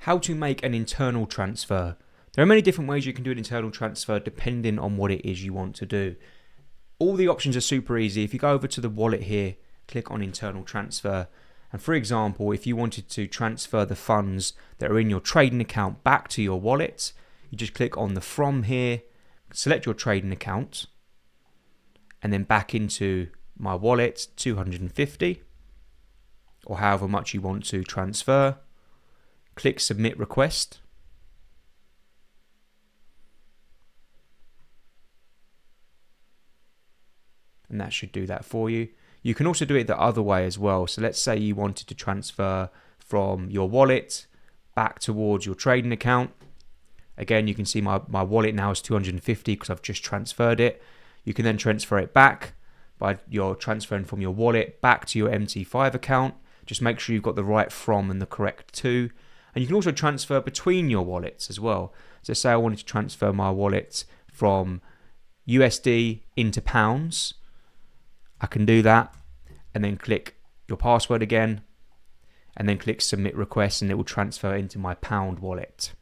how to make an internal transfer. There are many different ways you can do an internal transfer depending on what it is you want to do. All the options are super easy. If you go over to the wallet here, click on internal transfer. And for example, if you wanted to transfer the funds that are in your trading account back to your wallet, you just click on the from here, select your trading account, and then back into my wallet, 250, or however much you want to transfer. Click submit request. And that should do that for you. You can also do it the other way as well. So let's say you wanted to transfer from your wallet back towards your trading account. Again, you can see my wallet now is 250 because I've just transferred it. You can then transfer it back by your transferring from your wallet back to your MT5 account. Just make sure you've got the right from and the correct to. And you can also transfer between your wallets as well. So say I wanted to transfer my wallet from USD into pounds. I can do that and then click your password again and then click submit request, and it will transfer into my pound wallet.